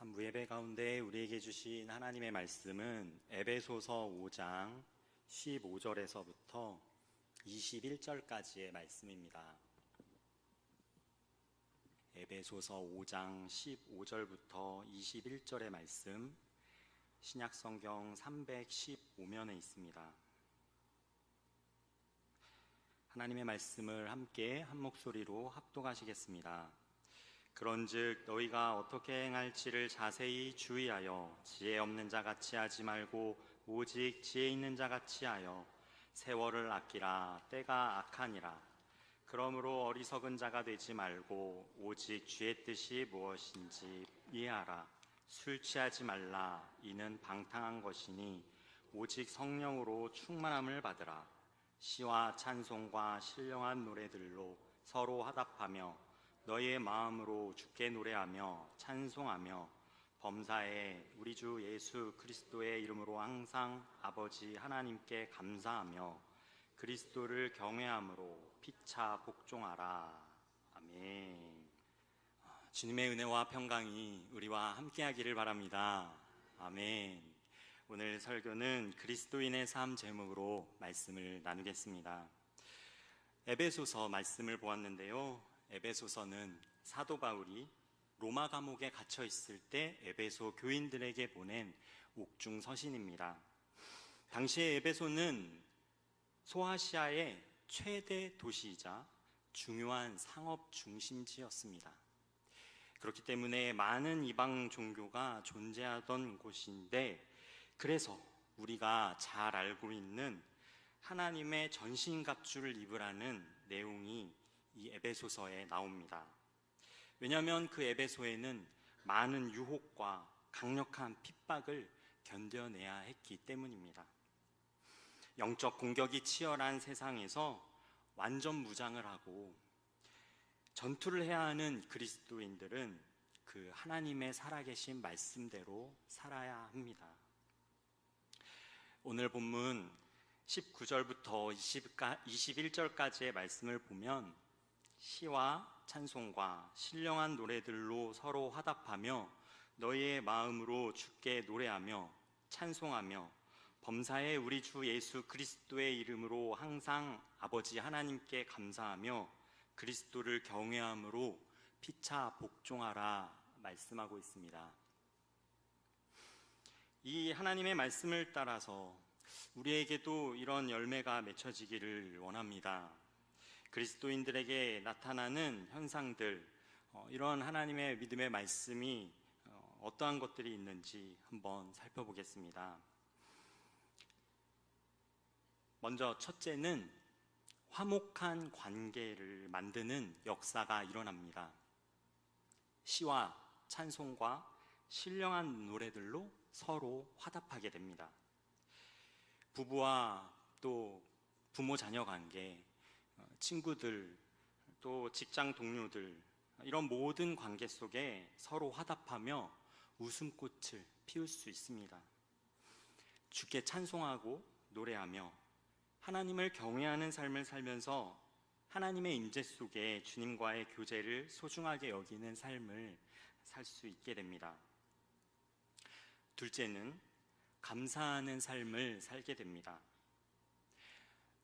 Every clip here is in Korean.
3부 예배 가운데 우리에게 주신 하나님의 말씀은 에베소서 5장 15절에서부터 21절까지의 말씀입니다. 에베소서 5장 15절부터 21절의 말씀, 신약성경 315면에 있습니다. 하나님의 말씀을 함께 한 목소리로 합독하시겠습니다. 그런즉 너희가 어떻게 행할지를 자세히 주의하여 지혜 없는 자 같이 하지 말고 오직 지혜 있는 자 같이 하여 세월을 아끼라. 때가 악하니라. 그러므로 어리석은 자가 되지 말고 오직 주의 뜻이 무엇인지 이해하라. 술 취하지 말라. 이는 방탕한 것이니 오직 성령으로 충만함을 받으라. 시와 찬송과 신령한 노래들로 서로 화답하며 너희의 마음으로 주께 노래하며 찬송하며 범사에 우리 주 예수 그리스도의 이름으로 항상 아버지 하나님께 감사하며 그리스도를 경외함으로 피차 복종하라. 아멘. 주님의 은혜와 평강이 우리와 함께하기를 바랍니다. 아멘. 오늘 설교는 그리스도인의 삶 제목으로 말씀을 나누겠습니다. 에베소서 말씀을 보았는데요, 에베소서는 사도 바울이 로마 감옥에 갇혀 있을 때 에베소 교인들에게 보낸 옥중 서신입니다. 당시에 에베소는 소아시아의 최대 도시이자 중요한 상업 중심지였습니다. 그렇기 때문에 많은 이방 종교가 존재하던 곳인데, 그래서 우리가 잘 알고 있는 하나님의 전신갑주를 입으라는 내용이 이 에베소서에 나옵니다. 왜냐하면 그 에베소에는 많은 유혹과 강력한 핍박을 견뎌내야 했기 때문입니다. 영적 공격이 치열한 세상에서 완전 무장을 하고 전투를 해야 하는 그리스도인들은 그 하나님의 살아계신 말씀대로 살아야 합니다. 오늘 본문 19절부터 21절까지의 말씀을 보면 시와 찬송과 신령한 노래들로 서로 화답하며 너희의 마음으로 주께 노래하며 찬송하며 범사에 우리 주 예수 그리스도의 이름으로 항상 아버지 하나님께 감사하며 그리스도를 경외함으로 피차 복종하라 말씀하고 있습니다. 이 하나님의 말씀을 따라서 우리에게도 이런 열매가 맺혀지기를 원합니다. 그리스도인들에게 나타나는 현상들, 이런 하나님의 믿음의 말씀이 어떠한 것들이 있는지 한번 살펴보겠습니다. 먼저 첫째는 화목한 관계를 만드는 역사가 일어납니다. 시와 찬송과 신령한 노래들로 서로 화답하게 됩니다. 부부와 또 부모 자녀 관계, 친구들, 또 직장 동료들, 이런 모든 관계 속에 서로 화답하며 웃음꽃을 피울 수 있습니다. 주께 찬송하고 노래하며 하나님을 경외하는 삶을 살면서 하나님의 임재 속에 주님과의 교제를 소중하게 여기는 삶을 살 수 있게 됩니다. 둘째는 감사하는 삶을 살게 됩니다.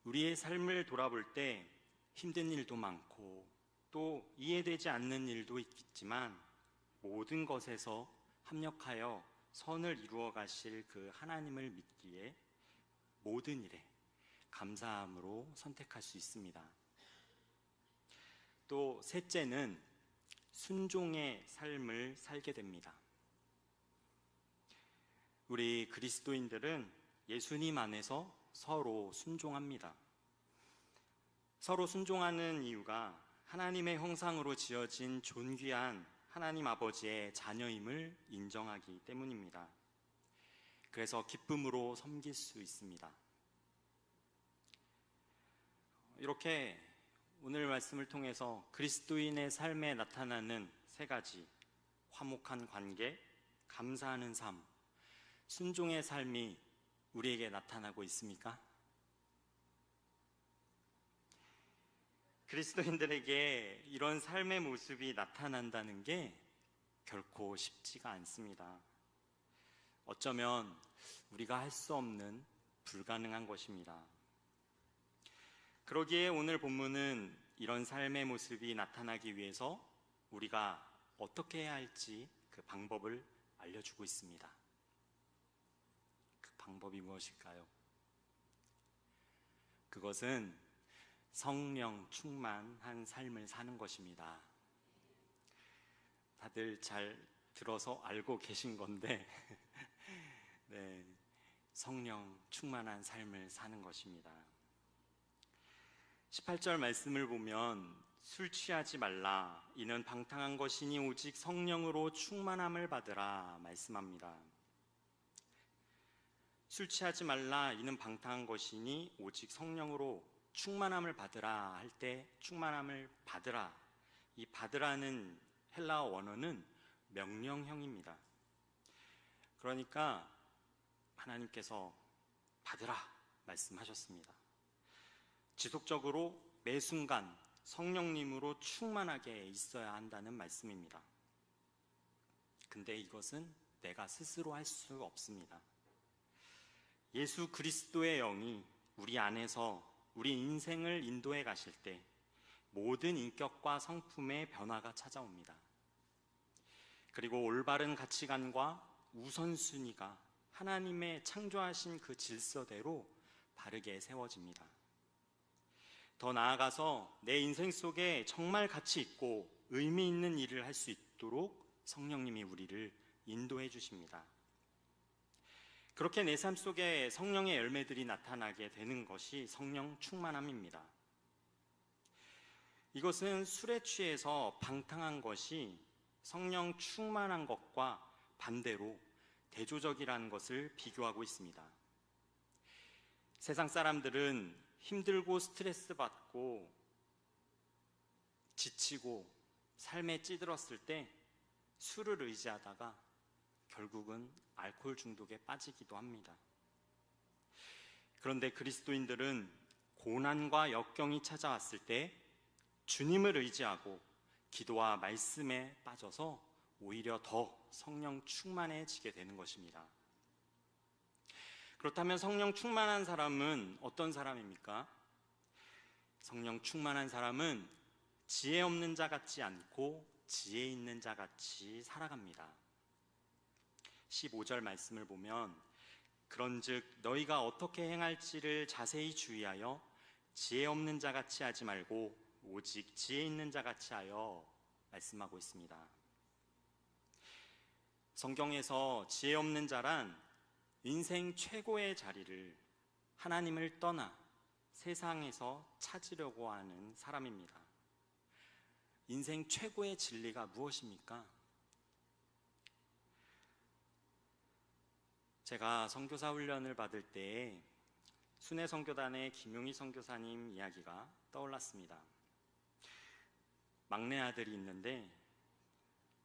우리의 삶을 돌아볼 때 힘든 일도 많고 또 이해되지 않는 일도 있겠지만 모든 것에서 합력하여 선을 이루어 가실 그 하나님을 믿기에 모든 일에 감사함으로 선택할 수 있습니다. 또 셋째는 순종의 삶을 살게 됩니다. 우리 그리스도인들은 예수님 안에서 서로 순종합니다. 서로 순종하는 이유가 하나님의 형상으로 지어진 존귀한 하나님 아버지의 자녀임을 인정하기 때문입니다. 그래서 기쁨으로 섬길 수 있습니다. 이렇게 오늘 말씀을 통해서 그리스도인의 삶에 나타나는 세 가지, 화목한 관계, 감사하는 삶, 순종의 삶이 우리에게 나타나고 있습니까? 그리스도인들에게 이런 삶의 모습이 나타난다는 게 결코 쉽지가 않습니다. 어쩌면 우리가 할 수 없는 불가능한 것입니다. 그러기에 오늘 본문은 이런 삶의 모습이 나타나기 위해서 우리가 어떻게 해야 할지 그 방법을 알려주고 있습니다. 그 방법이 무엇일까요? 그것은 성령 충만한 삶을 사는 것입니다. 다들 잘 들어서 알고 계신 건데 네, 성령 충만한 삶을 사는 것입니다. 18절 말씀을 보면 술 취하지 말라 이는 방탕한 것이니 오직 성령으로 충만함을 받으라 말씀합니다. 술 취하지 말라 이는 방탕한 것이니 오직 성령으로 충만함을 받으라 할 때 충만함을 받으라, 이 받으라는 헬라어 원어는 명령형입니다. 그러니까 하나님께서 받으라 말씀하셨습니다. 지속적으로 매 순간 성령님으로 충만하게 있어야 한다는 말씀입니다. 근데 이것은 내가 스스로 할 수 없습니다. 예수 그리스도의 영이 우리 안에서 우리 인생을 인도해 가실 때 모든 인격과 성품의 변화가 찾아옵니다. 그리고 올바른 가치관과 우선순위가 하나님의 창조하신 그 질서대로 바르게 세워집니다. 더 나아가서 내 인생 속에 정말 가치 있고 의미 있는 일을 할 수 있도록 성령님이 우리를 인도해 주십니다. 그렇게 내 삶 속에 성령의 열매들이 나타나게 되는 것이 성령 충만함입니다. 이것은 술에 취해서 방탕한 것이 성령 충만한 것과 반대로 대조적이라는 것을 비교하고 있습니다. 세상 사람들은 힘들고 스트레스 받고 지치고 삶에 찌들었을 때 술을 의지하다가 결국은 알코올 중독에 빠지기도 합니다. 그런데 그리스도인들은 고난과 역경이 찾아왔을 때 주님을 의지하고 기도와 말씀에 빠져서 오히려 더 성령 충만해지게 되는 것입니다. 그렇다면 성령 충만한 사람은 어떤 사람입니까? 성령 충만한 사람은 지혜 없는 자 같지 않고 지혜 있는 자 같이 살아갑니다. 15절 말씀을 보면 그런즉 너희가 어떻게 행할지를 자세히 주의하여 지혜 없는 자 같이 하지 말고 오직 지혜 있는 자 같이 하여 말씀하고 있습니다. 성경에서 지혜 없는 자란 인생 최고의 자리를 하나님을 떠나 세상에서 찾으려고 하는 사람입니다. 인생 최고의 진리가 무엇입니까? 제가 선교사 훈련을 받을 때 순회 선교단의 김용희 선교사님 이야기가 떠올랐습니다. 막내 아들이 있는데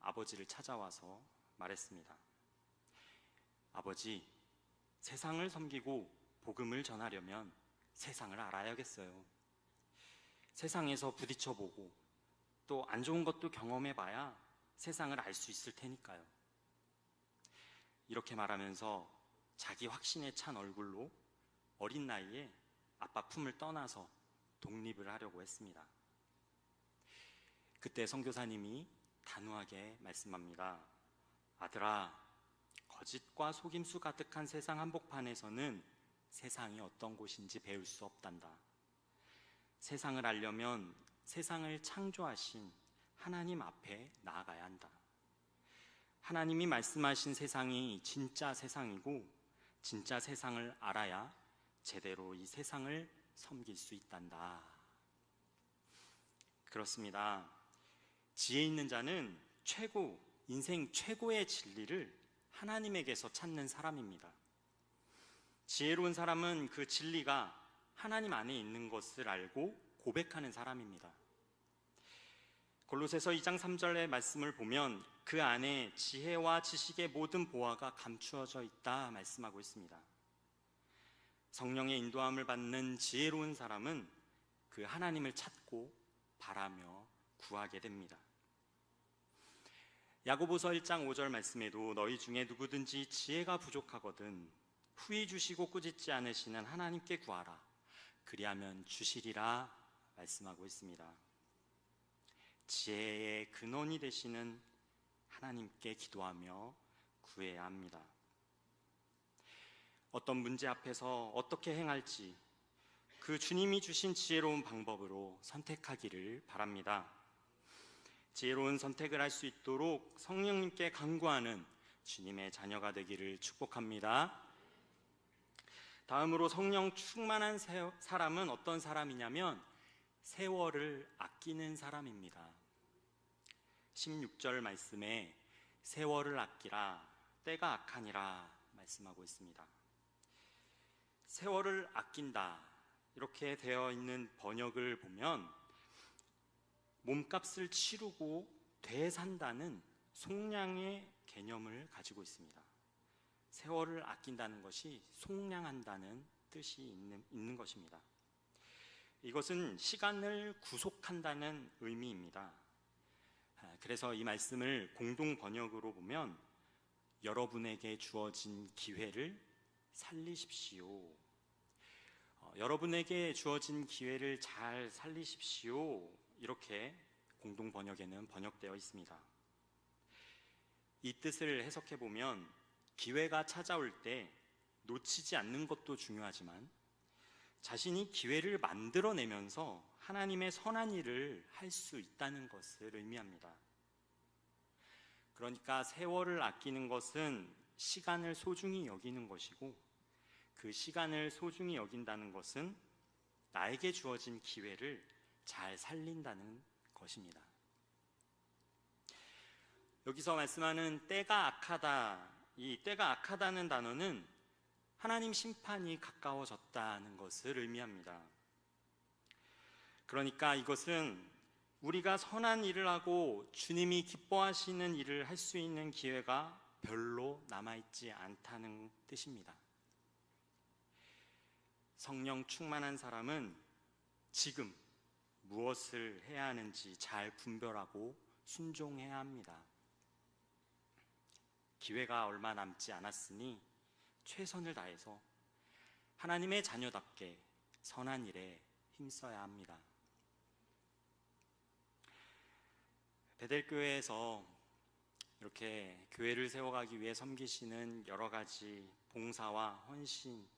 아버지를 찾아와서 말했습니다. 아버지, 세상을 섬기고 복음을 전하려면 세상을 알아야겠어요. 세상에서 부딪혀보고 또 안 좋은 것도 경험해봐야 세상을 알 수 있을 테니까요. 이렇게 말하면서 자기 확신에 찬 얼굴로 어린 나이에 아빠 품을 떠나서 독립을 하려고 했습니다. 그때 선교사님이 단호하게 말씀합니다. 아들아, 거짓과 속임수 가득한 세상 한복판에서는 세상이 어떤 곳인지 배울 수 없단다. 세상을 알려면 세상을 창조하신 하나님 앞에 나아가야 한다. 하나님이 말씀하신 세상이 진짜 세상이고 진짜 세상을 알아야 제대로 이 세상을 섬길 수 있단다. 그렇습니다. 지혜 있는 자는 인생 최고의 진리를 하나님에게서 찾는 사람입니다. 지혜로운 사람은 그 진리가 하나님 안에 있는 것을 알고 고백하는 사람입니다. 골로새서 2장 3절의 말씀을 보면 그 안에 지혜와 지식의 모든 보화가 감추어져 있다 말씀하고 있습니다. 성령의 인도함을 받는 지혜로운 사람은 그 하나님을 찾고 바라며 구하게 됩니다. 야고보서 1장 5절 말씀에도 너희 중에 누구든지 지혜가 부족하거든 후히 주시고 꾸짖지 않으시는 하나님께 구하라 그리하면 주시리라 말씀하고 있습니다. 지혜의 근원이 되시는 하나님께 기도하며 구해야 합니다. 어떤 문제 앞에서 어떻게 행할지 그 주님이 주신 지혜로운 방법으로 선택하기를 바랍니다. 지혜로운 선택을 할 수 있도록 성령님께 간구하는 주님의 자녀가 되기를 축복합니다. 다음으로 성령 충만한 사람은 어떤 사람이냐면 세월을 아끼는 사람입니다. 16절 말씀에 세월을 아끼라 때가 악하니라 말씀하고 있습니다. 세월을 아낀다 이렇게 되어 있는 번역을 보면 몸값을 치르고 되산다는 속량의 개념을 가지고 있습니다. 세월을 아낀다는 것이 속량한다는 뜻이 있는 것입니다. 이것은 시간을 구속한다는 의미입니다. 그래서 이 말씀을 공동 번역으로 보면 여러분에게 주어진 기회를 살리십시오. 여러분에게 주어진 기회를 잘 살리십시오. 이렇게 공동 번역에는 번역되어 있습니다. 이 뜻을 해석해 보면 기회가 찾아올 때 놓치지 않는 것도 중요하지만 자신이 기회를 만들어내면서 하나님의 선한 일을 할 수 있다는 것을 의미합니다. 그러니까 세월을 아끼는 것은 시간을 소중히 여기는 것이고 그 시간을 소중히 여긴다는 것은 나에게 주어진 기회를 잘 살린다는 것입니다. 여기서 말씀하는 때가 악하다, 이 때가 악하다는 단어는 하나님 심판이 가까워졌다는 것을 의미합니다. 그러니까 이것은 우리가 선한 일을 하고 주님이 기뻐하시는 일을 할 수 있는 기회가 별로 남아있지 않다는 뜻입니다. 성령 충만한 사람은 지금 무엇을 해야 하는지 잘 분별하고 순종해야 합니다. 기회가 얼마 남지 않았으니 최선을 다해서 하나님의 자녀답게 선한 일에 힘써야 합니다. 베델교회에서 이렇게 교회를 세워가기 위해 섬기시는 여러 가지 봉사와 헌신,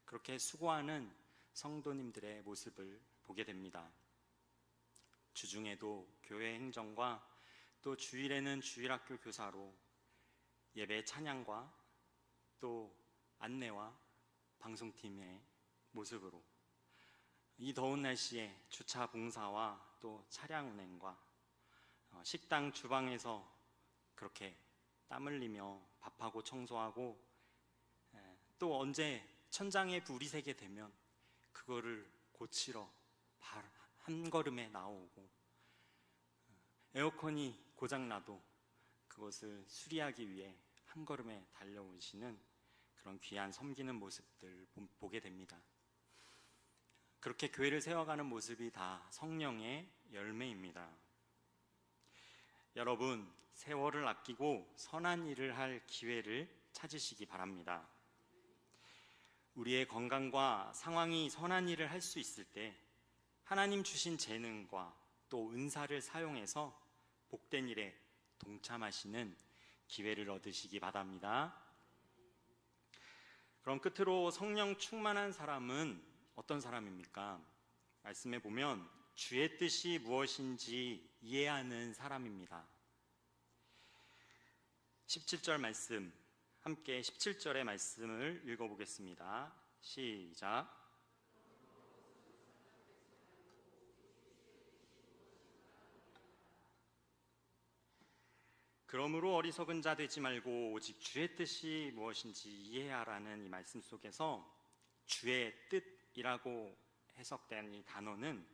그렇게 수고하는 성도님들의 모습을 보게 됩니다. 주중에도 교회 행정과 또 주일에는 주일학교 교사로 예배 찬양과 또 안내와 방송팀의 모습으로 이 더운 날씨에 주차 봉사와 또 차량 운행과 식당 주방에서 그렇게 땀 흘리며 밥하고 청소하고 또 언제 천장에 불이 새게 되면 그거를 고치러 한 걸음에 나오고 에어컨이 고장나도 그것을 수리하기 위해 한 걸음에 달려오시는 그런 귀한 섬기는 모습들 보게 됩니다. 그렇게 교회를 세워가는 모습이 다 성령의 열매입니다. 여러분, 세월을 아끼고 선한 일을 할 기회를 찾으시기 바랍니다. 우리의 건강과 상황이 선한 일을 할 수 있을 때 하나님 주신 재능과 또 은사를 사용해서 복된 일에 동참하시는 기회를 얻으시기 바랍니다. 그럼 끝으로 성령 충만한 사람은 어떤 사람입니까? 말씀해 보면 주의 뜻이 무엇인지 이해하는 사람입니다. 17절 말씀, 함께 17절의 말씀을 읽어보겠습니다. 시작. 그러므로 어리석은 자 되지 말고 오직 주의 뜻이 무엇인지 이해하라는 이 말씀 속에서 주의 뜻이라고 해석된 이 단어는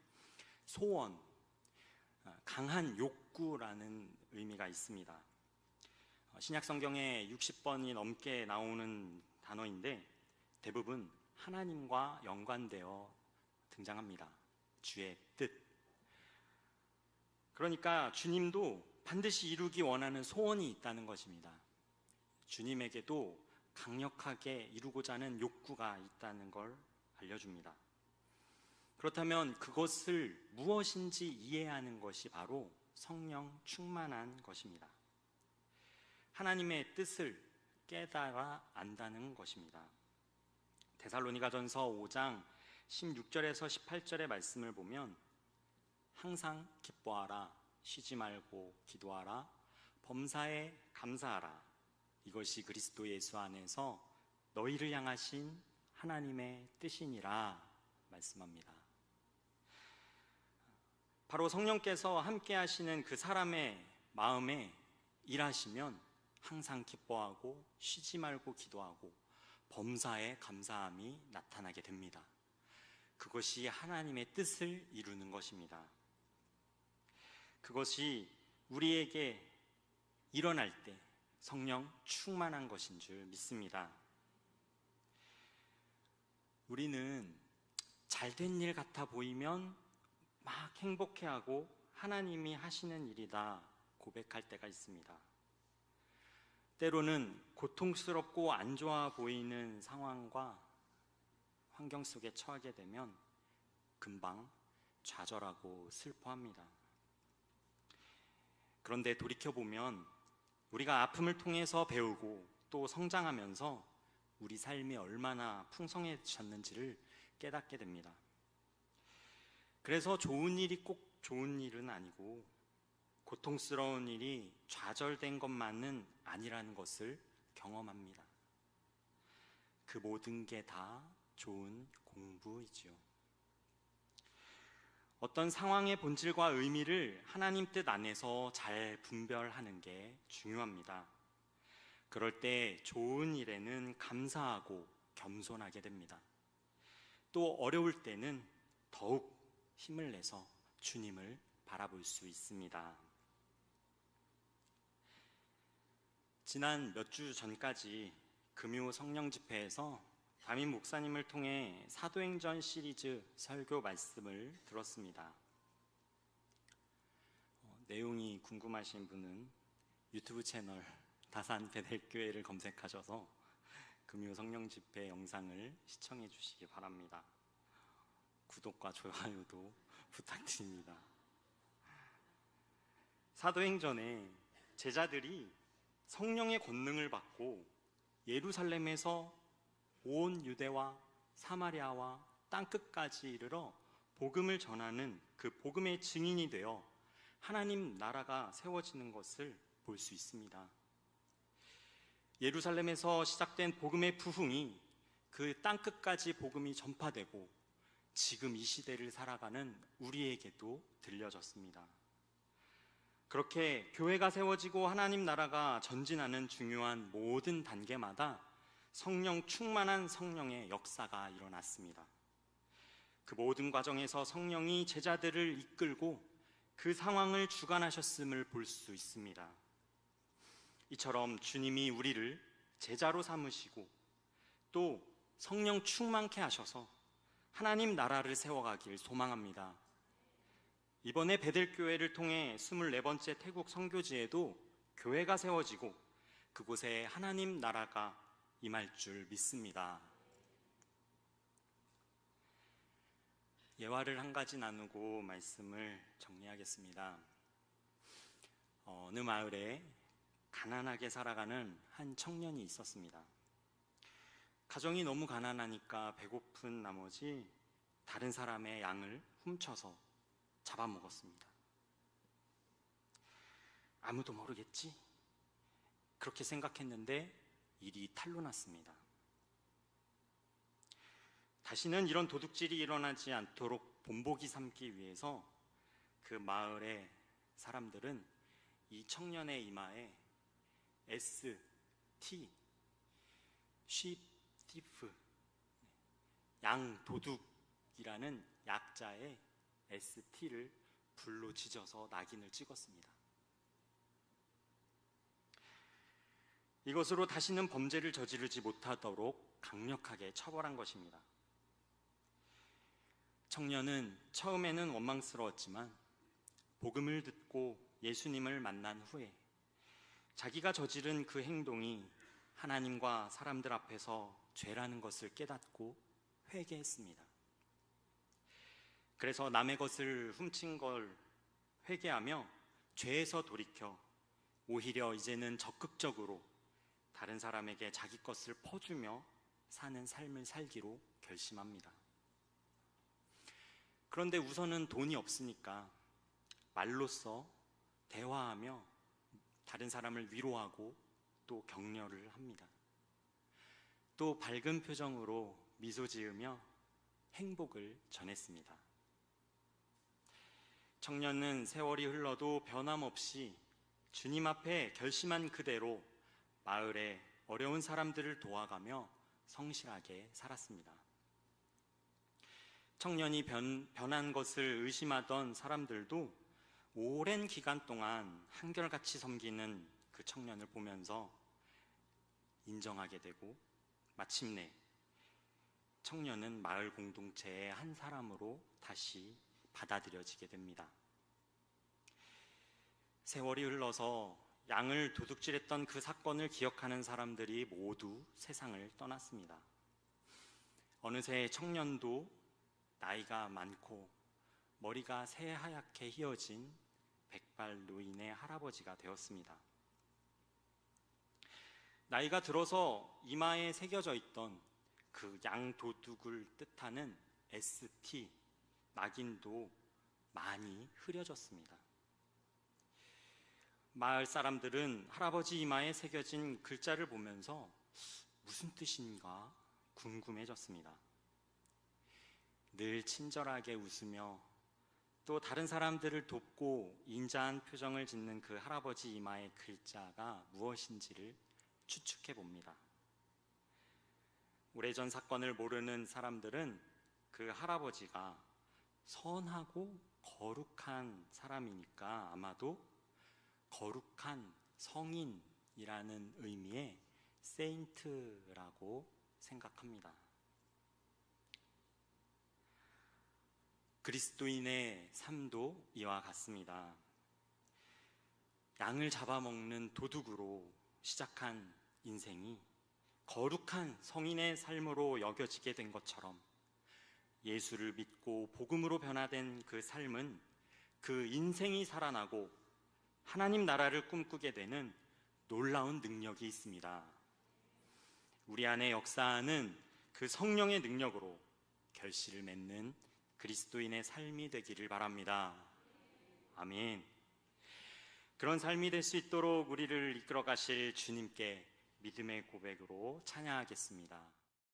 소원, 강한 욕구라는 의미가 있습니다. 신약 성경에 60번이 넘게 나오는 단어인데 대부분 하나님과 연관되어 등장합니다. 주의 뜻. 그러니까 주님도 반드시 이루기 원하는 소원이 있다는 것입니다. 주님에게도 강력하게 이루고자 하는 욕구가 있다는 걸 알려줍니다. 그렇다면 그것을 무엇인지 이해하는 것이 바로 성령 충만한 것입니다. 하나님의 뜻을 깨달아 안다는 것입니다. 데살로니가전서 5장 16절에서 18절의 말씀을 보면 항상 기뻐하라, 쉬지 말고 기도하라, 범사에 감사하라, 이것이 그리스도 예수 안에서 너희를 향하신 하나님의 뜻이니라 말씀합니다. 바로 성령께서 함께 하시는 그 사람의 마음에 일하시면 항상 기뻐하고 쉬지 말고 기도하고 범사에 감사함이 나타나게 됩니다. 그것이 하나님의 뜻을 이루는 것입니다. 그것이 우리에게 일어날 때 성령 충만한 것인 줄 믿습니다. 우리는 잘된 일 같아 보이면 막 행복해하고 하나님이 하시는 일이다 고백할 때가 있습니다. 때로는 고통스럽고 안 좋아 보이는 상황과 환경 속에 처하게 되면 금방 좌절하고 슬퍼합니다. 그런데 돌이켜보면 우리가 아픔을 통해서 배우고 또 성장하면서 우리 삶이 얼마나 풍성해졌는지를 깨닫게 됩니다. 그래서 좋은 일이 꼭 좋은 일은 아니고 고통스러운 일이 좌절된 것만은 아니라는 것을 경험합니다. 그 모든 게 다 좋은 공부이지요. 어떤 상황의 본질과 의미를 하나님 뜻 안에서 잘 분별하는 게 중요합니다. 그럴 때 좋은 일에는 감사하고 겸손하게 됩니다. 또 어려울 때는 더욱 힘을 내서 주님을 바라볼 수 있습니다. 지난 몇 주 전까지 금요 성령 집회에서 담임 목사님을 통해 사도행전 시리즈 설교 말씀을 들었습니다. 내용이 궁금하신 분은 유튜브 채널 다산 베델교회를 검색하셔서 금요 성령 집회 영상을 시청해 주시기 바랍니다. 구독과 좋아요도 부탁드립니다. 사도행전에 제자들이 성령의 권능을 받고 예루살렘에서 온 유대와 사마리아와 땅끝까지 이르러 복음을 전하는 그 복음의 증인이 되어 하나님 나라가 세워지는 것을 볼 수 있습니다. 예루살렘에서 시작된 복음의 부흥이 그 땅끝까지 복음이 전파되고 지금 이 시대를 살아가는 우리에게도 들려졌습니다. 그렇게 교회가 세워지고 하나님 나라가 전진하는 중요한 모든 단계마다 성령 충만한 성령의 역사가 일어났습니다. 그 모든 과정에서 성령이 제자들을 이끌고 그 상황을 주관하셨음을 볼 수 있습니다. 이처럼 주님이 우리를 제자로 삼으시고 또 성령 충만케 하셔서 하나님 나라를 세워가길 소망합니다. 이번에 베델교회를 통해 24번째 태국 선교지에도 교회가 세워지고 그곳에 하나님 나라가 임할 줄 믿습니다. 예화를 한 가지 나누고 말씀을 정리하겠습니다. 어느 마을에 가난하게 살아가는 한 청년이 있었습니다. 가정이 너무 가난하니까 배고픈 나머지 다른 사람의 양을 훔쳐서 잡아먹었습니다. 아무도 모르겠지? 그렇게 생각했는데 일이 탄로 났습니다. 다시는 이런 도둑질이 일어나지 않도록 본보기 삼기 위해서 그 마을의 사람들은 이 청년의 이마에 ST, sheep thief, 양 도둑이라는 약자의 ST를 불로 지져서 낙인을 찍었습니다. 이것으로 다시는 범죄를 저지르지 못하도록 강력하게 처벌한 것입니다. 청년은 처음에는 원망스러웠지만 복음을 듣고 예수님을 만난 후에 자기가 저지른 그 행동이 하나님과 사람들 앞에서 죄라는 것을 깨닫고 회개했습니다. 그래서 남의 것을 훔친 걸 회개하며 죄에서 돌이켜 오히려 이제는 적극적으로 다른 사람에게 자기 것을 퍼주며 사는 삶을 살기로 결심합니다. 그런데 우선은 돈이 없으니까 말로써 대화하며 다른 사람을 위로하고 또 격려를 합니다. 또 밝은 표정으로 미소 지으며 행복을 전했습니다. 청년은 세월이 흘러도 변함없이 주님 앞에 결심한 그대로 마을의 어려운 사람들을 도와가며 성실하게 살았습니다. 청년이 변한 것을 의심하던 사람들도 오랜 기간 동안 한결같이 섬기는 그 청년을 보면서 인정하게 되고 마침내 청년은 마을 공동체의 한 사람으로 다시 받아들여지게 됩니다. 세월이 흘러서 양을 도둑질했던 그 사건을 기억하는 사람들이 모두 세상을 떠났습니다. 어느새 청년도 나이가 많고 머리가 새하얗게 휘어진 백발 노인의 할아버지가 되었습니다. 나이가 들어서 이마에 새겨져 있던 그 양도둑을 뜻하는 ST 낙인도 많이 흐려졌습니다. 마을 사람들은 할아버지 이마에 새겨진 글자를 보면서 무슨 뜻인가 궁금해졌습니다. 늘 친절하게 웃으며 또 다른 사람들을 돕고 인자한 표정을 짓는 그 할아버지 이마의 글자가 무엇인지를 추측해 봅니다. 오래전 사건을 모르는 사람들은 그 할아버지가 선하고 거룩한 사람이니까 아마도 거룩한 성인이라는 의미의 세인트라고 생각합니다. 그리스도인의 삶도 이와 같습니다. 양을 잡아먹는 도둑으로 시작한 인생이 거룩한 성인의 삶으로 여겨지게 된 것처럼 예수를 믿고 복음으로 변화된 그 삶은 그 인생이 살아나고 하나님 나라를 꿈꾸게 되는 놀라운 능력이 있습니다. 우리 안에 역사하는 그 성령의 능력으로 결실을 맺는 그리스도인의 삶이 되기를 바랍니다. 아멘. 그런 삶이 될 수 있도록 우리를 이끌어 가실 주님께 믿음의 고백으로 찬양하겠습니다.